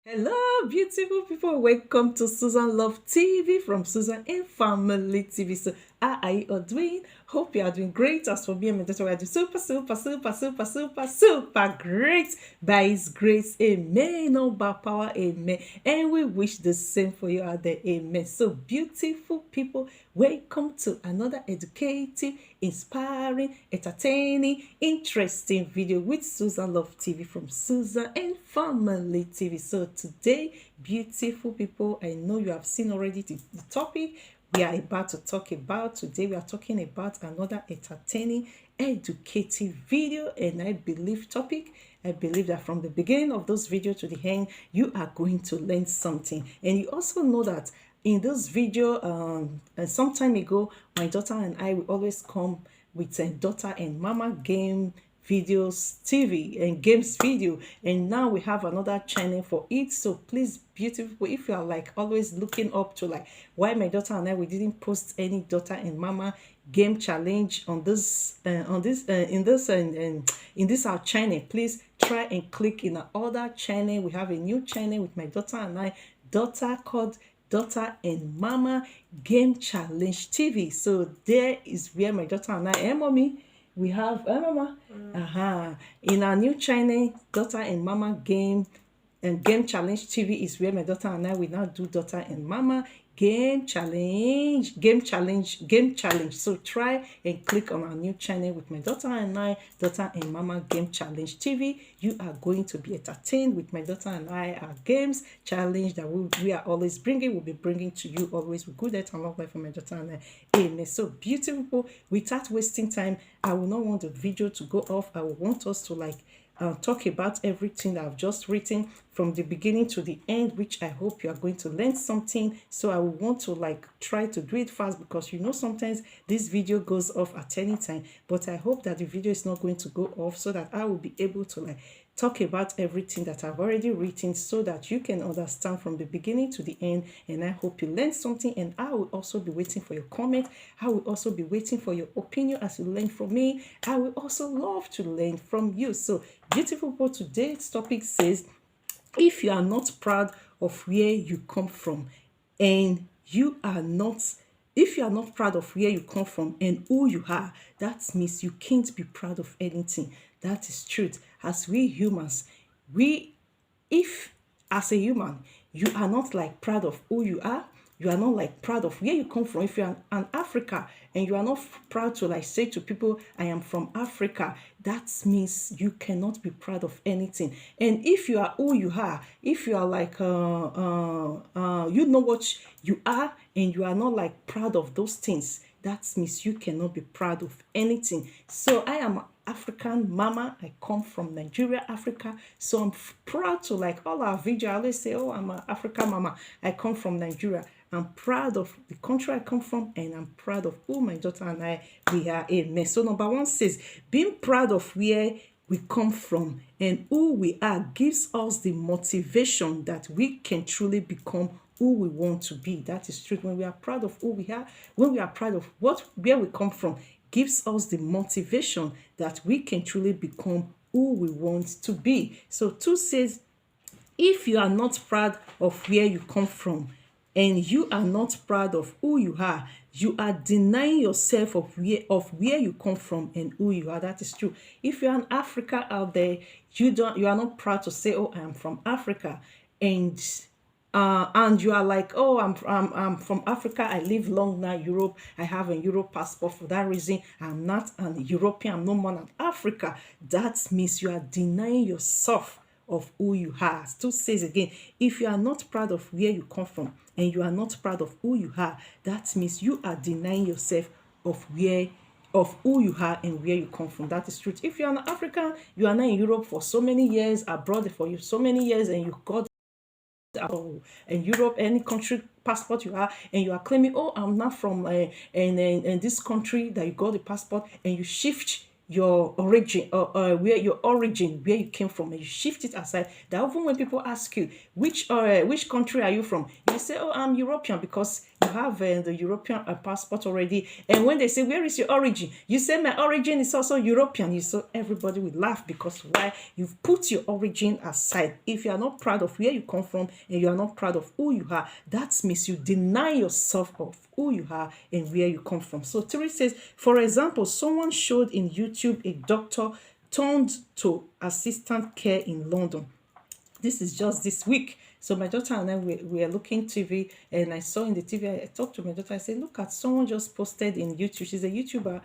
Hello, beautiful people. Welcome to Susan Love TV from Susan and Family TV. So, how are you all doing? Hope you are doing great. As for me and my daughter, we are doing super great by His grace. Amen. No by power. Amen. And we wish the same for you out there. Amen. So, beautiful people, welcome to another educative, inspiring, entertaining, interesting video with Susan Love TV from Susan and Family TV. So today, beautiful people, I know you have seen already the topic we are about to talk about. Today we are talking about another entertaining, educative video, and I believe that from the beginning of this video to the end, you are going to learn something. And you also know that in this video, some time ago, my daughter and I will always come with a daughter and mama game videos TV and games video, and now we have another channel for it. So please, beautiful, if you are like always looking up to like why my daughter and I we didn't post any daughter and mama game challenge on this in this our channel, please try and click in our other channel. We have a new channel with my daughter and I, daughter called Daughter and Mama Game Challenge TV. So there is where my daughter and I, mommy, we have mama, in our new channel, Daughter and Mama Game Challenge TV is where my daughter and I will now do Daughter and Mama Game Challenge. So try and click on our new channel with my daughter and I, Daughter and Mama Game Challenge TV. You are going to be entertained with my daughter and I. Our games challenge that we are always bringing, we'll be bringing to you always with good health and love life for my daughter and I. Amen. So beautiful. Without wasting time, I will not want the video to go off. I will want us to like talk about everything that I've just written from the beginning to the end, which I hope you are going to learn something. So I will want to like try to do it fast, because you know sometimes this video goes off at any time, but I hope that the video is not going to go off, so that I will be able to like talk about everything that I've already written, so that you can understand from the beginning to the end. And I hope you learned something, and I will also be waiting for your comment. I will also be waiting for your opinion as you learn from me. I will also love to learn from you. So beautiful people, today's topic says, if you are not proud of where you come from and you are not if you are not proud of where you come from and who you are, that means you can't be proud of anything. That is truth. As we humans, we if as a human you are not like proud of who you are, you are not like proud of where you come from. If you're an Africa and you are not proud to like say to people, I am from Africa, that means you cannot be proud of anything. And if you are who you are, if you are like you know what you are, and you are not like proud of those things, that means you cannot be proud of anything. So I am African mama. I come from Nigeria, Africa. So I'm proud to like all our video. I always say, oh, I'm an African mama. I come from Nigeria. I'm proud of the country I come from, and I'm proud of who my daughter and I we are. Amen. So number one says, being proud of where we come from and who we are gives us the motivation that we can truly become who we want to be. That is true. When we are proud of who we are, when we are proud of where we come from, gives us the motivation that we can truly become who we want to be. So two says, if you are not proud of where you come from and you are not proud of who you are denying yourself of where you come from and who you are. That is true. If you're an Africa out there, you are not proud to say, oh, I am from Africa, and you are like, oh, I'm from Africa, I live long now Europe, I have a Europe passport. For that reason, I'm not an European, I'm no more than Africa. That means you are denying yourself of who you are. Still says again, if you are not proud of where you come from and you are not proud of who you are, that means you are denying yourself of who you are and where you come from. That is truth. If you are an African, you are not in Europe for so many years, abroad for you so many years, and you got in Europe, any country passport you are, and you are claiming, oh, I'm not from in this country that you got the passport, and you shift your origin, where you came from, and you shift it aside. That even when people ask you which country are you from, you say, oh, I'm European, because you have the European passport already. And when they say, where is your origin? You say, my origin is also European. You so everybody will laugh, because why? You've put your origin aside. If you are not proud of where you come from and you are not proud of who you are, that means you deny yourself of who you are and where you come from. So Tiri says, for example, someone showed in YouTube a doctor turned to assistant care in London. This is just this week. So my daughter and I, we are looking TV, and I saw in the TV, I talked to my daughter, I said, look at, someone just posted in YouTube, she's a YouTuber,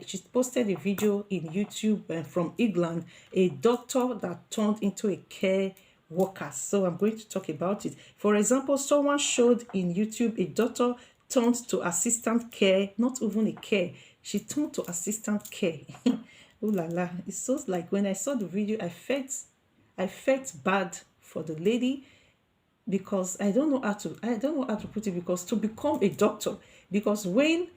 she posted a video in YouTube from England, a doctor that turned into a care worker. So I'm going to talk about it. For example, someone showed in YouTube a doctor turned to assistant care, not even a care, she turned to assistant care. Ooh la la, it's so like when I saw the video, I felt bad for the lady, because I don't know how to put it, because to become a doctor, because when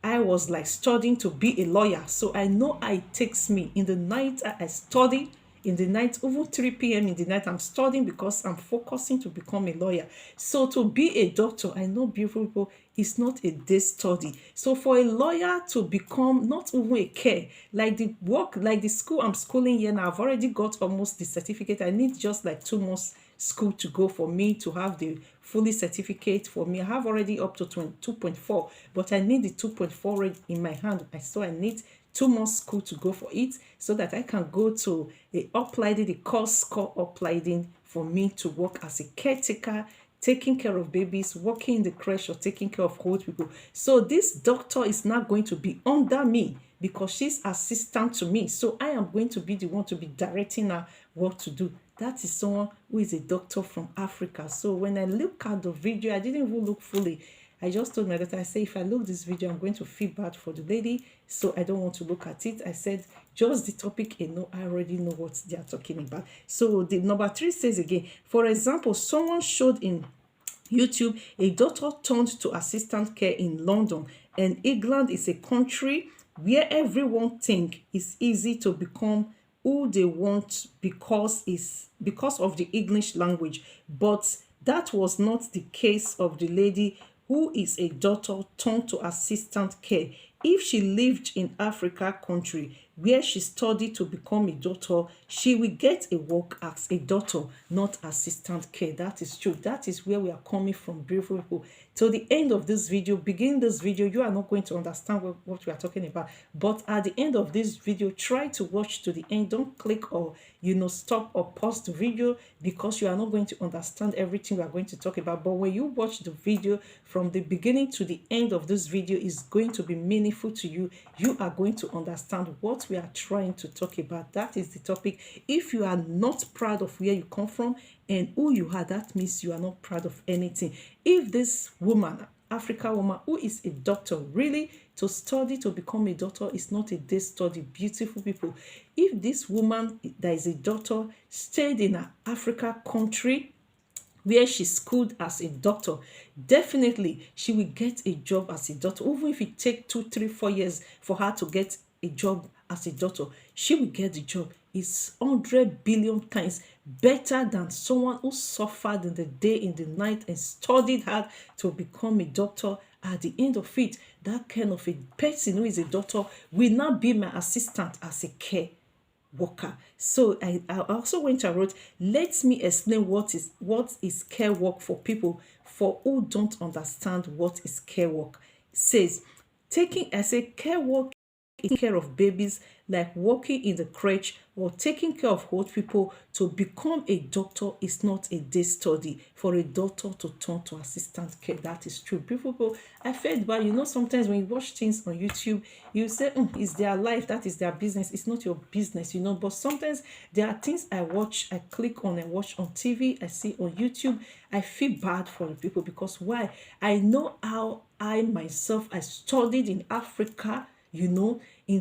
I was like studying to be a lawyer, so I know it takes me in the night. I study in the night, even 3 p.m. in the night. I'm studying because I'm focusing to become a lawyer. So to be a doctor, I know beautiful people, it's not a day study. So for a lawyer to become not even a care, like the work, like the school I'm schooling here now, I've already got almost the certificate. I need just like 2 months school to go for me to have the fully certificate. For me, I have already up to 2.4, but I need the 2.4 in my hand. So I need 2 months school to go for it, so that I can go to the upleading, the course called upleading, for me to work as a caretaker, taking care of babies, working in the creche, or taking care of old people. So this doctor is not going to be under me, because she's assistant to me. So I am going to be the one to be directing her what to do. That is someone who is a doctor from Africa. So when I look at the video, I didn't even look fully. I just told my daughter, I said, if I look this video, I'm going to feel bad for the lady, so I don't want to look at it. I said, just the topic, I already know what they are talking about. So the number 3 says again, for example, someone showed in YouTube a doctor turned to assistant care in London, and England is a country where everyone think it's easy to become who they want because of the English language. But that was not the case of the lady who is a doctor turned to assistant care. If she lived in Africa country where she studied to become a doctor, she will get a work as a doctor, not assistant care. That is true. That is where we are coming from, beautiful people. Till the end of this video, begin this video, you are not going to understand what we are talking about. But at the end of this video, try to watch to the end. Don't click or stop or pause the video, because you are not going to understand everything we are going to talk about. But when you watch the video from the beginning to the end of this video, is going to be meaningful to you. You are going to understand what we are trying to talk about. That is the topic. If you are not proud of where you come from and who you are, that means you are not proud of anything. If this woman, African woman who is a doctor, really to study to become a doctor is not a day study, beautiful people. If this woman that is a doctor stayed in an Africa country where she schooled as a doctor, definitely she will get a job as a doctor. Even if it takes 2, 3, 4 years for her to get a job as a doctor, she will get the job. It's 100 billion times better than someone who suffered in the day, in the night, and studied hard to become a doctor. At the end of it, that kind of a person who is a doctor will not be my assistant as a care worker. So I also went and wrote, let me explain what is care work for people for who don't understand what is care work. It says, care work taking care of babies, like working in the crèche or taking care of old people. To become a doctor is not a day study for a doctor to turn to assistant care. That is true. People, I felt bad. Sometimes when you watch things on YouTube, you say, it's their life, that is their business. It's not your business, But sometimes there are things I watch, I click on and watch on TV, I see on YouTube. I feel bad for the people, because why? I know how I myself, I studied in Africa, in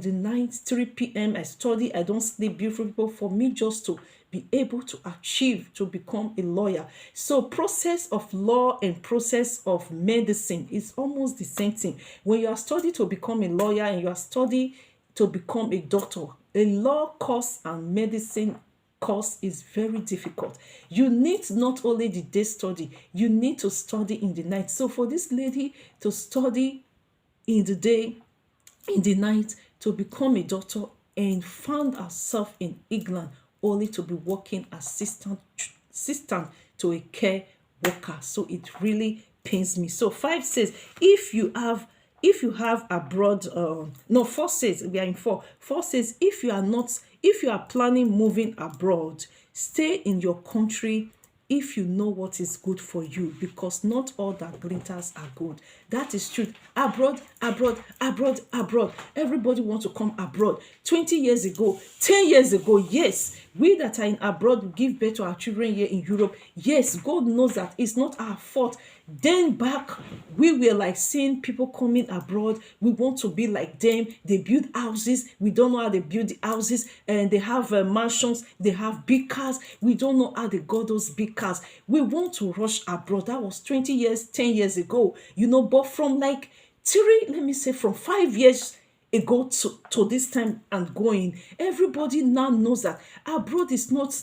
the night, 3 p.m. I study, I don't sleep, beautiful people, for me just to be able to achieve to become a lawyer. So process of law and process of medicine is almost the same thing. When you are studying to become a lawyer and you are studying to become a doctor, a law course and medicine course is very difficult. You need not only the day study, you need to study in the night. So for this lady to study in the day, in the night, to become a doctor, and found herself in England only to be working assistant to a care worker. So it really pains me. So 5 says, if you have abroad, no, 4 says, we are in 4. 4 says, if you are planning moving abroad, stay in your country if you know what is good for you, because not all that glitters are good. That is true. Abroad, abroad, abroad, abroad. Everybody wants to come abroad. 20 years ago, 10 years ago, yes, we that are in abroad give birth to our children here in Europe. Yes, God knows that it's not our fault. Then back, we were like seeing people coming abroad. We want to be like them. They build houses. We don't know how they build the houses. And they have mansions. They have big cars. We don't know how they got those big cars. We want to rush abroad. That was 20 years, 10 years ago. But from like from 5 years ago to this time and going, everybody now knows that abroad is not,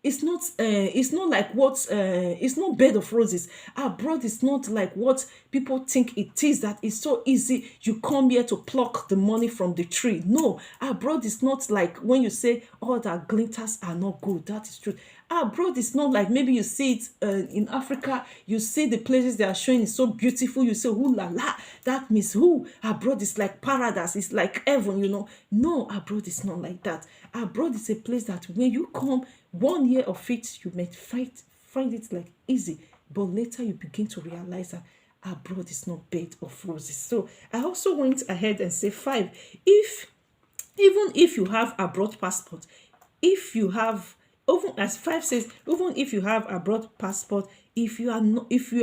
it's not like what it's not bed of roses. Abroad is not like what people think it is, that it's so easy you come here to pluck the money from the tree. No, abroad is not like when you say all that glitters are not good. That is true. Abroad is not like maybe you see it in Africa, you see the places they are showing is so beautiful, you say, ooh la la, that means who? Abroad is like paradise, it's like heaven. No, abroad is not like that. Abroad is a place that when you come 1 year of it, you may find it like easy, but later you begin to realize that abroad is not bed of roses. So I also went ahead and say 5, even if you have abroad passport, if you have, even as 5 says, even if you have abroad passport, if you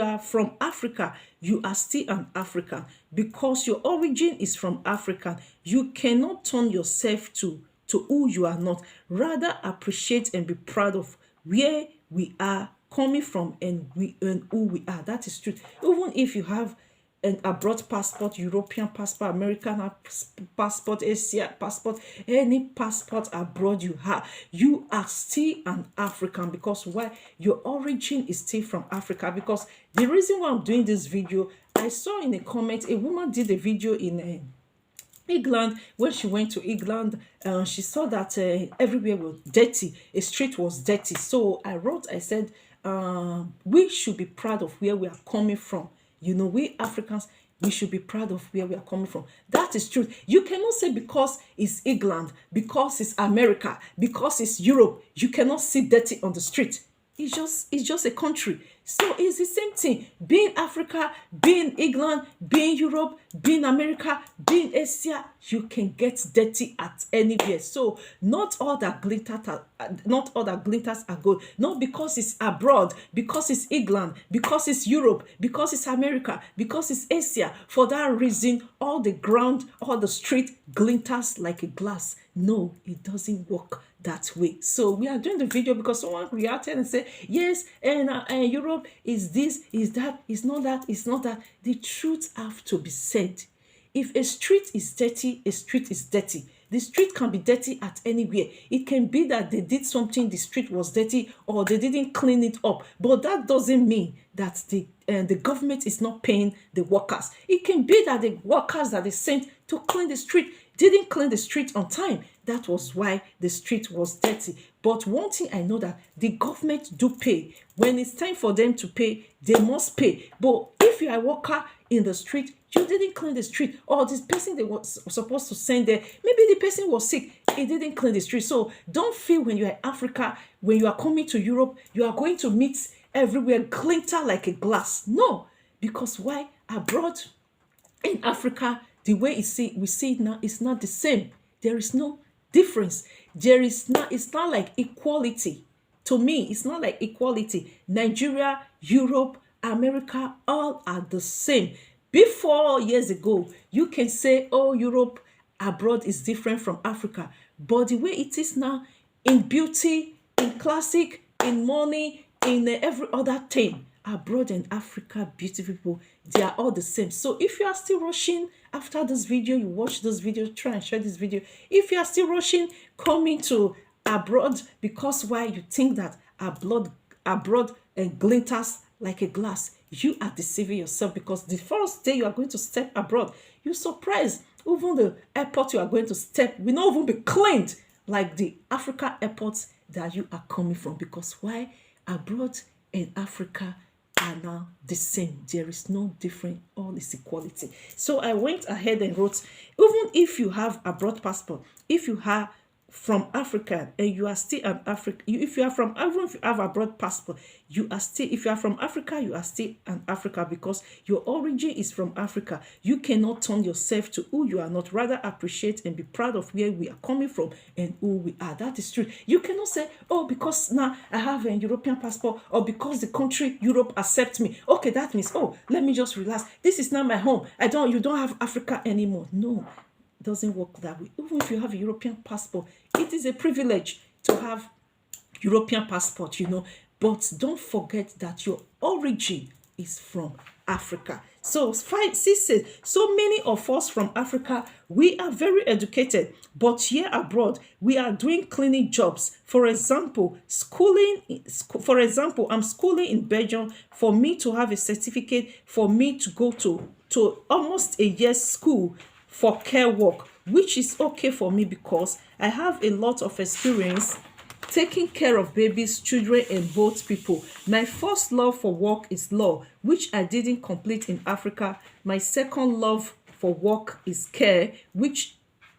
are from Africa, you are still an African, because your origin is from Africa. You cannot turn yourself to who you are not. Rather appreciate and be proud of where we are coming from and who we are. That is true. Even if you have an abroad passport, European passport, American passport, Asia passport, any passport abroad you are still an African, because why? Your origin is still from Africa. Because the reason why I'm doing this video, I saw in a comment, a woman did a video in England. When she went to England, she saw that everywhere was dirty, a street was dirty. So I said, we should be proud of where we are coming from. We Africans, we should be proud of where we are coming from. That is true. You cannot say because it's England, because it's America, because it's Europe, you cannot see dirty on the street. It's just a country. So it's the same thing. Being Africa, being England, being Europe, being America, being Asia, you can get dirty at anywhere. So not all that glitters are good. Not because it's abroad, because it's England, because it's Europe, because it's America, because it's Asia. For that reason, all the ground, all the street glitters like a glass. No, it doesn't work that way. So we are doing the video because someone reacted and said, yes, and Europe is this, is that, is not that, is not that. The truth have to be said. If a street is dirty, a street is dirty. The street can be dirty at anywhere. It can be that they did something, the street was dirty, or they didn't clean it up. But that doesn't mean that the government is not paying the workers. It can be that the workers that they sent to clean the street didn't clean the street on time. That was why the street was dirty. But one thing I know, that the government do pay. When it's time for them to pay, they must pay. But if you are a worker in the street, you didn't clean the street, or this person they were supposed to send there, maybe the person was sick, he didn't clean the street. So don't feel when you are in Africa, when you are coming to Europe, you are going to meet everywhere glitter like a glass. No, because why? Abroad in Africa, the way we see it now is not the same. There is no difference. It's not like equality. To me, it's not like equality. Nigeria, Europe, America, all are the same. Before years ago, you can say, oh, Europe abroad is different from Africa. But the way it is now, in beauty, in classic, in money, in every other thing, abroad and Africa, beautiful people, they are all the same. So if you are still rushing after this video, you watch this video, try and share this video. If you are still rushing coming to abroad, because why you think that abroad glitters like a glass. You are deceiving yourself, because the first day you are going to step abroad, you surprise, even the airport you are going to step will not even be cleaned like the Africa airports that you are coming from. Because why? Abroad and Africa are now the same. There is no difference. All is equality. So I went ahead and wrote, even if you have abroad passport, if you have from Africa and you are still an African, if you are from, even if you have a abroad passport, you are still, if you are from Africa, you are still an Africa, because your origin is from Africa. You cannot turn yourself to who you are not. Rather appreciate and be proud of where we are coming from and who we are. That is true. You cannot say, oh, because now I have a European passport, or because the country Europe accepts me, okay, that means, oh, let me just relax. This is not my home. You don't have Africa anymore. No, doesn't work that way. Even if you have a European passport, it is a privilege to have European passport, but don't forget that your origin is from Africa. So 5, 6 says, so many of us from Africa, we are very educated, but here abroad, we are doing cleaning jobs. For example, I'm schooling in Belgium. For me to have a certificate, for me to go to almost a year's school for care work, which is okay for me because I have a lot of experience taking care of babies, children, and both people. My first love for work is law, which I didn't complete in Africa. My second love for work is care,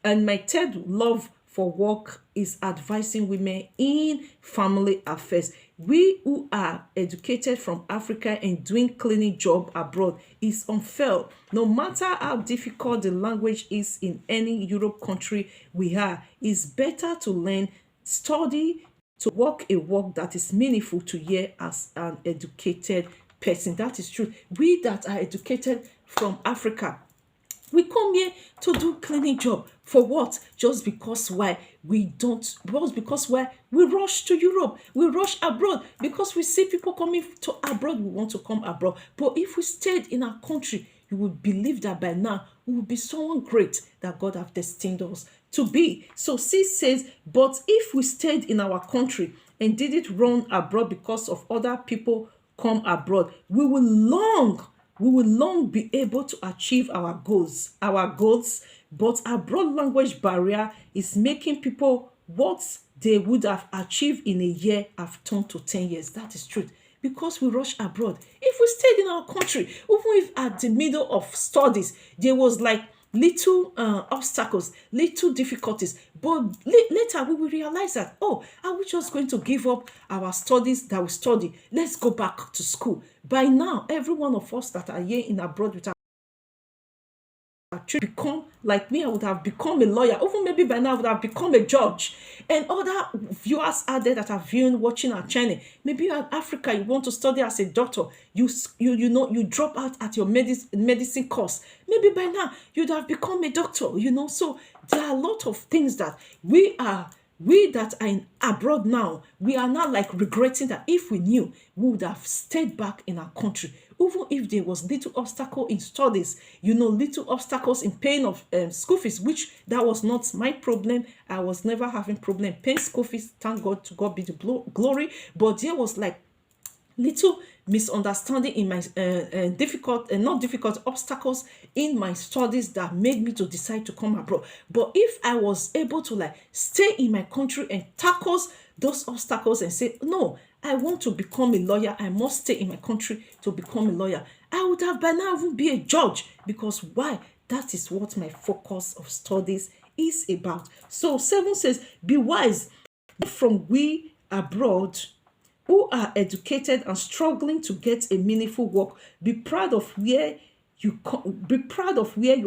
and my third love for work is advising women in family affairs. We who are educated from Africa and doing cleaning job abroad is unfair. No matter how difficult the language is in any Europe country we are, it's better to learn, study, to work a work that is meaningful to you as an educated person. That is true. We that are educated from Africa, we come here to do cleaning job. For what? Just because why we don't, just because why we rush to Europe, we rush abroad, because we see people coming to abroad, we want to come abroad. But if we stayed in our country, you would believe that by now we will be someone great that God have destined us to be. So C says, but if we stayed in our country and didn't run abroad because of other people come abroad, we will long be able to achieve our goals. But abroad language barrier is making people what they would have achieved in a year have turned to 10 years. That is truth. Because we rush abroad. If we stayed in our country, even if at the middle of studies, there was like little obstacles, little difficulties, but later we will realize that, oh, are we just going to give up our studies that we study? Let's go back to school. By now, every one of us that are here in abroad with our become like me, I would have become a lawyer. Even maybe by now I would have become a judge. And other viewers out there that are watching our channel, maybe you're in Africa, you want to study as a doctor, you drop out at your medicine course. Maybe by now you'd have become a doctor. So there are a lot of things that we that are in abroad now, we are now like regretting that if we knew, we would have stayed back in our country. Even if there was little obstacle in studies, little obstacles in paying of school fees, which that was not my problem. I was never having problem paying school fees. Thank God, to God be the glory. But there was like little misunderstanding in my not difficult obstacles in my studies that made me to decide to come abroad. But if I was able to like stay in my country and tackle those obstacles and say, no, I want to become a lawyer, I must stay in my country to become a lawyer, I would have by now even be a judge. Because why? That is what my focus of studies is about. So 7 says, be wise from we abroad who are educated and struggling to get a meaningful work. Be proud of where you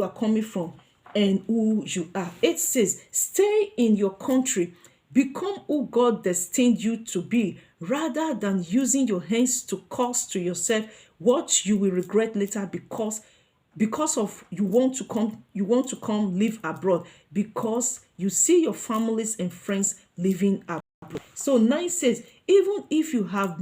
are coming from and who you are. 8 says, stay in your country, become who God destined you to be, rather than using your hands to cause to yourself what you will regret later because of you want to come live abroad, because you see your families and friends living abroad. So 9 says, even if you have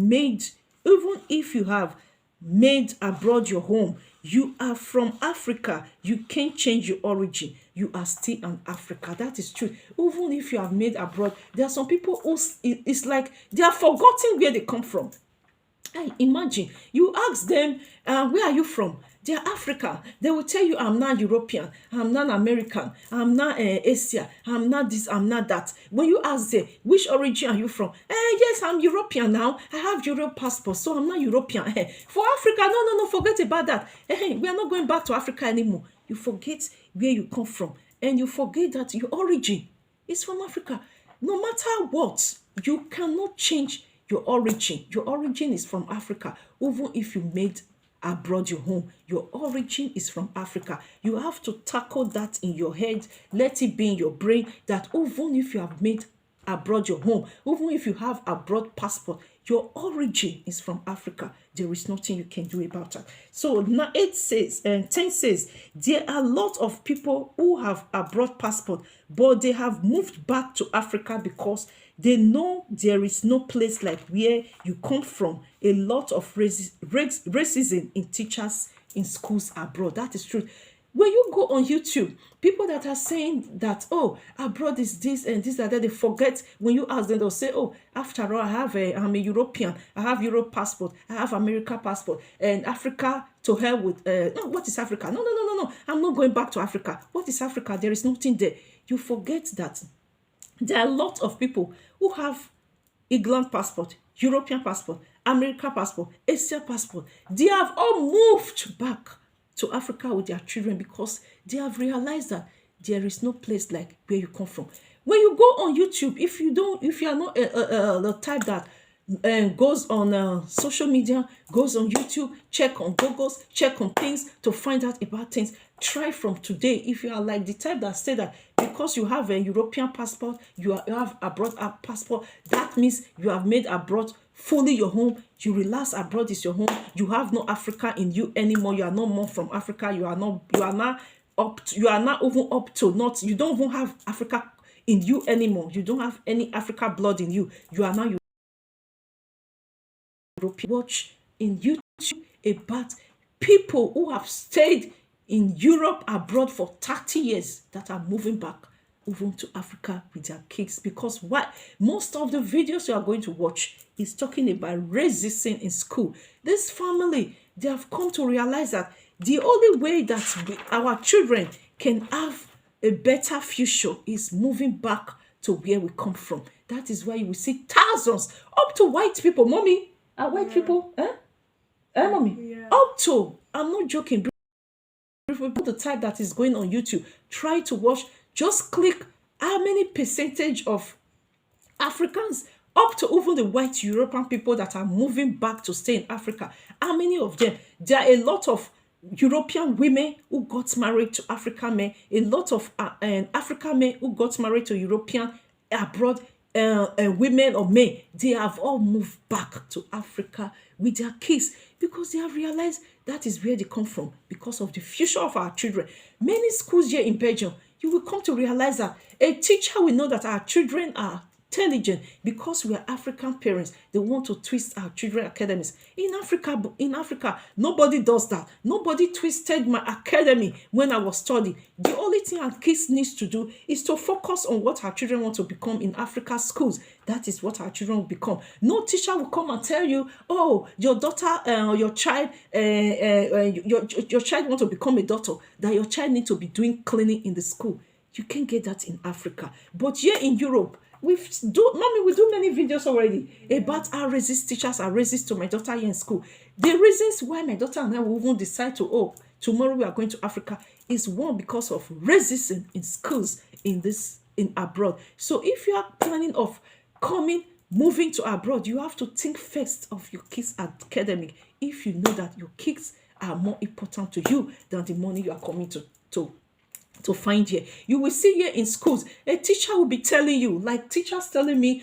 made abroad your home, you are from Africa, you can't change your origin. You are still an Africa. That is true. Even if you have made abroad, there are some people who it's like they are forgotten where they come from. I imagine you ask them, where are you from? They are African. They will tell you, I'm not European, I'm not American, I'm not Asia, I'm not this, I'm not that. When you ask them, which origin are you from? Yes, I'm European now. I have Europe passport, so I'm not European. For Africa, no, forget about that. We are not going back to Africa anymore. You forget where you come from, and you forget that your origin is from Africa. No matter what, you cannot change your origin. Your origin is from Africa. Even if you made abroad your home, your origin is from Africa. You have to tackle that in your head. Let it be in your brain that even if you have made abroad your home, even if you have abroad passport, your origin is from Africa. There is nothing you can do about that. So now 8 says and 10 says there are a lot of people who have abroad passport, but they have moved back to Africa because they know there is no place like where you come from. A lot of racism in teachers in schools abroad. That is true. When you go on YouTube, people that are saying that, oh, abroad is this and this and that, they forget when you ask them, they'll say, oh, after all, I'm a European, I have Europe passport, I have America passport, and Africa to hell with, no, what is Africa? No, I'm not going back to Africa. What is Africa? There is nothing there. You forget that there are a lot of people who have England passport, European passport, American passport, Asia passport. They have all moved back to Africa with their children because they have realized that there is no place like where you come from. When you go on YouTube, if you are not the type that goes on social media, goes on YouTube, check on Googles, check on things to find out about things, try from today. If you are like the type that say that because you have a European passport, you have abroad passport, that means you have made abroad fully your home. You realize abroad is your home. You have no Africa in you anymore. You are no more from Africa. You are not even up to not. You don't even have Africa in you anymore. You don't have any Africa blood in you. You are now European. Watch in YouTube about people who have stayed in Europe abroad for 30 years that are moving back even to Africa with their kids. Because what most of the videos you are going to watch is talking about racism in school. This family, they have come to realize that the only way that our children can have a better future is moving back to where we come from. That is why you will see thousands, up to white people. Mommy, are white people? Mommy? Yeah. Up to, I'm not joking. The type that is going on YouTube, try to watch, just click how many percentage of Africans, up to even the white European people that are moving back to stay in Africa, how many of them? There are a lot of European women who got married to African men, a lot of African men who got married to European abroad women or men. They have all moved back to Africa with their kids because they have realized that is where they come from because of the future of our children. Many schools here in Belgium, you will come to realize that a teacher will know that our children are intelligent because we are African parents. They want to twist our children academies. In Africa, nobody does that. Nobody twisted my academy when I was studying. The only thing our kids needs to do is to focus on what our children want to become in Africa schools. That is what our children will become. No teacher will come and tell you, oh, your daughter, your child want to become a doctor, that your child needs to be doing cleaning in the school. You can't get that in Africa. But here in Europe, we do many videos already about our racist teachers are racist to my daughter here in school. The reasons why my daughter and I will even decide to, oh, tomorrow we are going to Africa is one, because of racism in schools in abroad. So if you are planning of moving to abroad, you have to think first of your kids' academic. If you know that your kids are more important to you than the money you are coming to find here. You will see here in schools, a teacher will be telling you, like teachers telling me,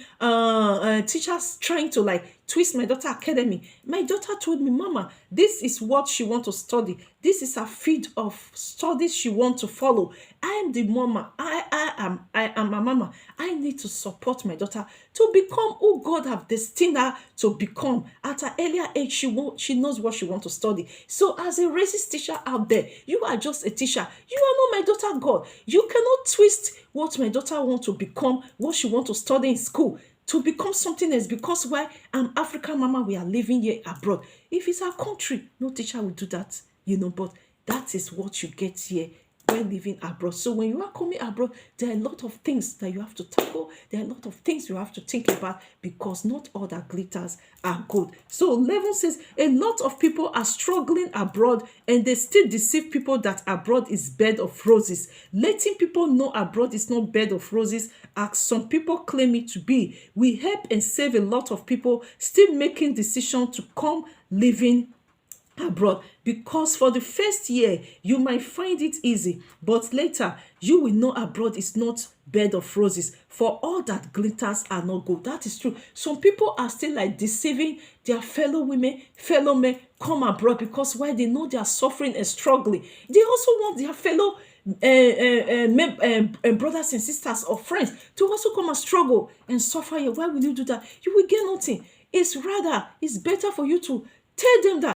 teachers trying to like twist my daughter academy. My daughter told me, Mama, this is what she want to study. This is her field of studies she want to follow. I am the mama. I am a mama. I need to support my daughter to become who God have destined her to become. At her earlier age, she knows what she want to study. So as a racist teacher out there, you are just a teacher. You are not my daughter God. You cannot twist what my daughter want to become, what she want to study in school, to become something else, because why? I'm African mama, we are living here abroad. If it's our country, no teacher will do that, but that is what you get here when living abroad. So when you are coming abroad, there are a lot of things that you have to tackle. There are a lot of things you have to think about, because not all that glitters are good. So Levin says a lot of people are struggling abroad and they still deceive people that abroad is bed of roses. Letting people know abroad is not bed of roses as some people claim it to be. We help and save a lot of people still making decisions to come living abroad, because for the first year you might find it easy, but later you will know abroad is not bed of roses. For all that glitters are not good. That is true. Some people are still like deceiving their fellow women, fellow men, come abroad, because why? They know they are suffering and struggling. They also want their fellow brothers and sisters or friends to also come and struggle and suffer here. Why will you do that? You will get nothing. It's better for you to tell them that